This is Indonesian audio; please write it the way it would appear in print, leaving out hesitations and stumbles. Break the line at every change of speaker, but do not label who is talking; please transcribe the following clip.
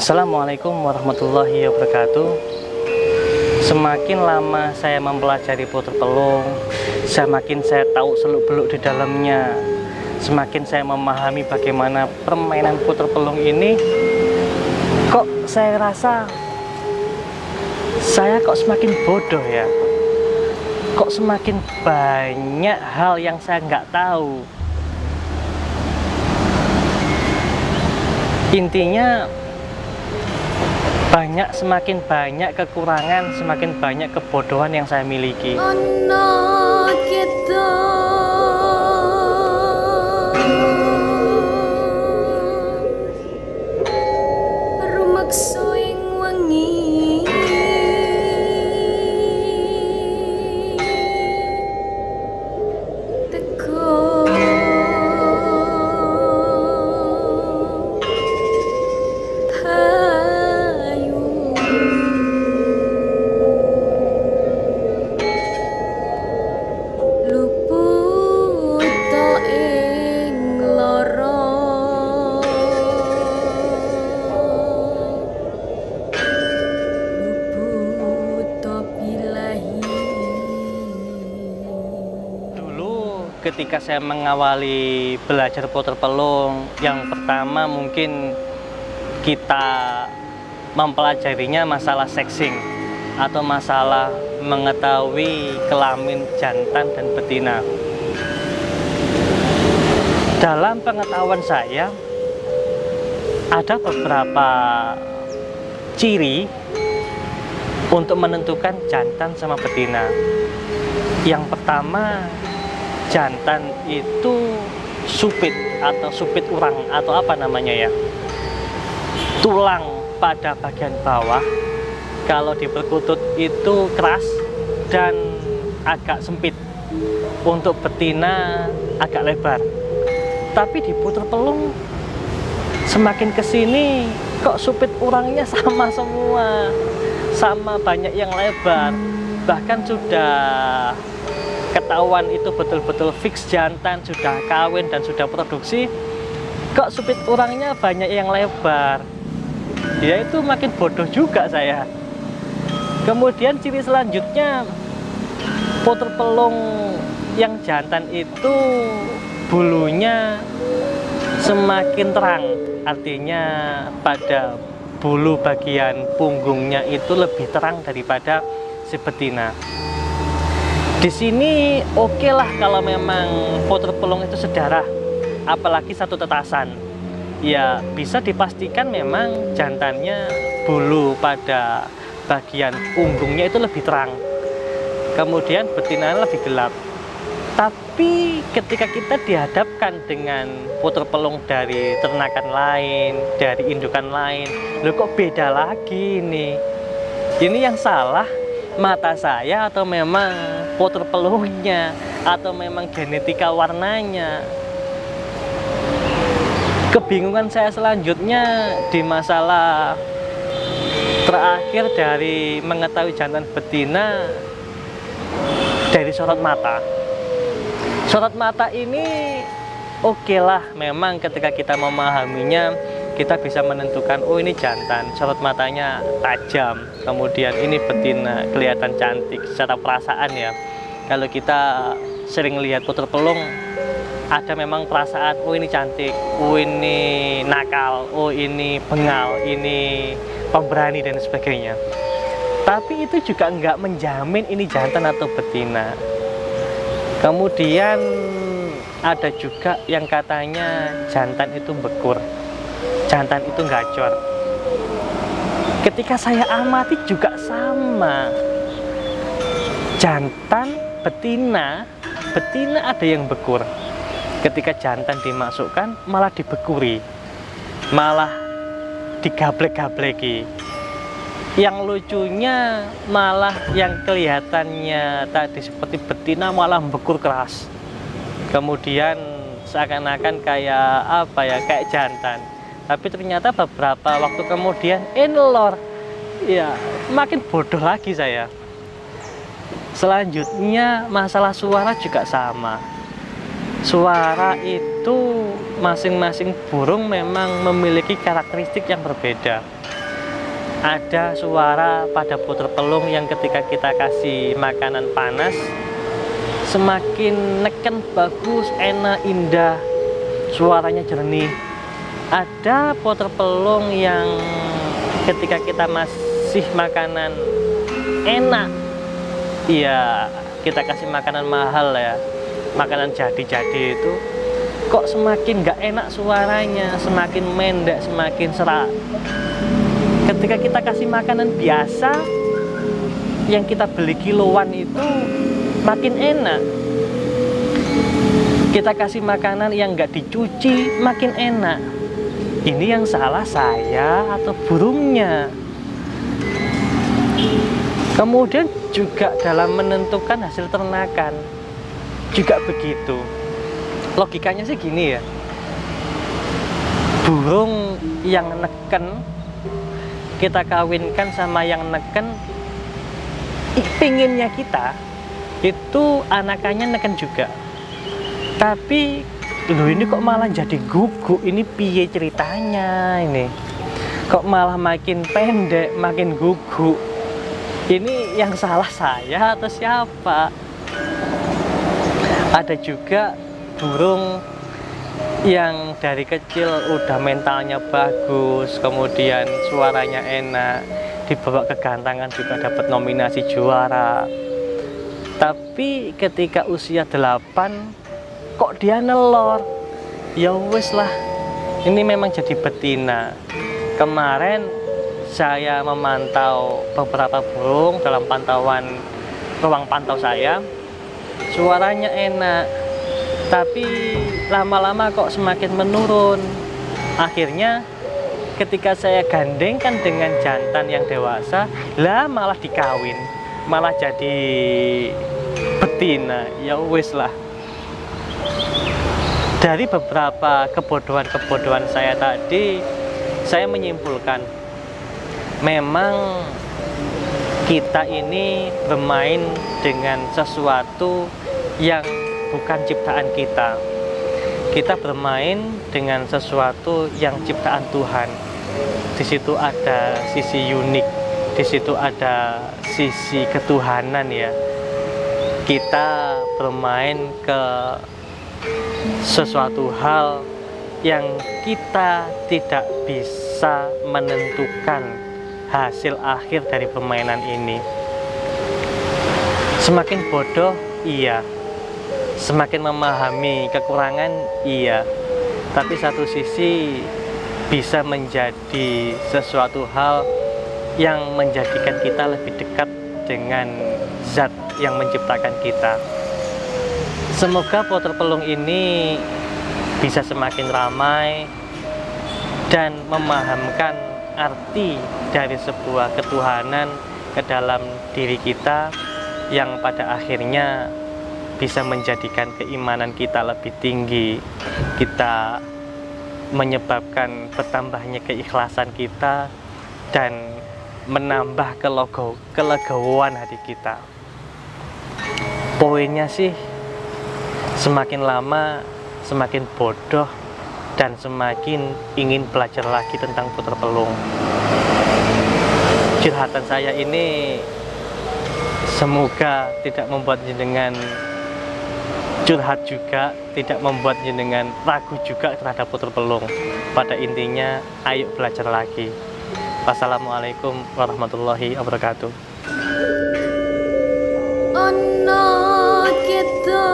Assalamualaikum warahmatullahi wabarakatuh. Semakin lama saya mempelajari puter pelung, semakin saya tahu seluk-beluk di dalamnya. Semakin saya memahami bagaimana permainan puter pelung ini, kok saya rasa saya kok semakin bodoh ya. Kok semakin banyak hal yang saya nggak tahu. Intinya semakin banyak kekurangan, semakin banyak kebodohan yang saya miliki. Ketika saya mengawali belajar puter pelung, yang pertama mungkin kita mempelajarinya masalah sexing atau masalah mengetahui kelamin jantan dan betina. Dalam pengetahuan saya, ada beberapa ciri untuk menentukan jantan sama betina. Yang pertama, jantan itu supit atau supit urang atau apa namanya ya, tulang pada bagian bawah kalau diperkutut itu keras dan agak sempit. Untuk betina agak lebar. Tapi di puter pelung semakin kesini kok supit urangnya sama semua, sama banyak yang lebar. Bahkan sudah ketahuan itu betul-betul fix jantan, sudah kawin dan sudah produksi, kok supit urangnya banyak yang lebar. Ya itu makin bodoh juga saya. Kemudian ciri selanjutnya, puter pelung yang jantan itu bulunya semakin terang. Artinya pada bulu bagian punggungnya itu lebih terang daripada si betina. Di sini oke lah kalau memang puter pelung itu sedarah, apalagi satu tetasan. Ya bisa dipastikan memang jantannya bulu pada bagian punggungnya itu lebih terang. Kemudian betinanya lebih gelap. Tapi ketika kita dihadapkan dengan puter pelung dari ternakan lain, dari indukan lain, loh kok beda lagi nih? Ini yang salah mata saya atau memang puter pelungnya atau memang genetika warnanya? Kebingungan saya selanjutnya di masalah terakhir dari mengetahui jantan betina dari sorot mata. Sorot mata ini oke lah, memang ketika kita memahaminya kita bisa menentukan, oh ini jantan, sorot matanya tajam, kemudian ini betina, kelihatan cantik secara perasaan ya. Kalau kita sering lihat puter pelung, ada memang perasaan, oh ini cantik, oh ini nakal, oh ini bengal, ini pemberani dan sebagainya. Tapi itu juga nggak menjamin ini jantan atau betina. Kemudian ada juga yang katanya jantan itu bekur, jantan itu gacor. Ketika saya amati juga sama. Jantan, betina ada yang bekur. Ketika jantan dimasukkan malah dibekuri, malah digablek-gableki. Yang lucunya malah yang kelihatannya tadi seperti betina malah bekur keras. Kemudian seakan-akan kayak apa ya, kayak jantan. Tapi ternyata beberapa waktu kemudian inlor. Ya, makin bodoh lagi saya. Selanjutnya masalah suara juga sama. Suara itu masing-masing burung memang memiliki karakteristik yang berbeda. ada suara pada puter pelung yang ketika kita kasih makanan panas semakin neken bagus, enak, indah, suaranya jernih. Ada puter pelung yang ketika kita masih makanan enak, iya kita kasih makanan mahal ya, makanan jadi-jadi itu kok semakin gak enak suaranya, semakin mendek, semakin serak. Ketika kita kasih makanan biasa yang kita beli kiloan itu makin enak. Kita kasih makanan yang gak dicuci makin enak. Ini yang salah saya atau burungnya? Kemudian juga dalam menentukan hasil ternakan juga begitu. Logikanya sih gini ya, burung yang neken kita kawinkan sama yang neken, pinginnya kita itu anakannya neken juga. Tapi loh ini kok malah jadi guguk, ini piye ceritanya ini? Kok malah makin pendek, makin guguk? Ini yang salah saya atau siapa? Ada juga burung yang dari kecil udah mentalnya bagus, kemudian suaranya enak, dibawa ke gantangan juga dapat nominasi juara. Tapi ketika usia 8 kok dia nelor. Ya wes lah, ini memang jadi betina. Kemarin saya memantau beberapa burung dalam pantauan ruang pantau saya, suaranya enak, tapi lama-lama kok semakin menurun. Akhirnya ketika saya gandengkan dengan jantan yang dewasa, lah malah dikawin, malah jadi betina. Ya wis lah. Dari beberapa kebodohan-kebodohan saya tadi, saya menyimpulkan memang kita ini bermain dengan sesuatu yang bukan ciptaan kita. Kita bermain dengan sesuatu yang ciptaan Tuhan. Di situ ada sisi unik, di situ ada sisi ketuhanan ya. Kita bermain ke sesuatu hal yang kita tidak bisa menentukan hasil akhir dari permainan ini. Semakin bodoh, iya. Semakin memahami kekurangan, iya. Tapi satu sisi bisa menjadi sesuatu hal yang menjadikan kita lebih dekat dengan zat yang menciptakan kita. Semoga puter pelung ini bisa semakin ramai dan memahamkan arti dari sebuah ketuhanan ke dalam diri kita, yang pada akhirnya bisa menjadikan keimanan kita lebih tinggi. Kita menyebabkan bertambahnya keikhlasan kita dan menambah kelegowoan hati kita. Poinnya sih, semakin lama semakin bodoh dan semakin ingin belajar lagi tentang puter pelung. Curhatan saya ini semoga tidak membuat jenengan curhat juga, tidak membuat jenengan ragu juga terhadap puter pelung. Pada intinya, ayo belajar lagi. Wassalamualaikum warahmatullahi wabarakatuh.
Ono kita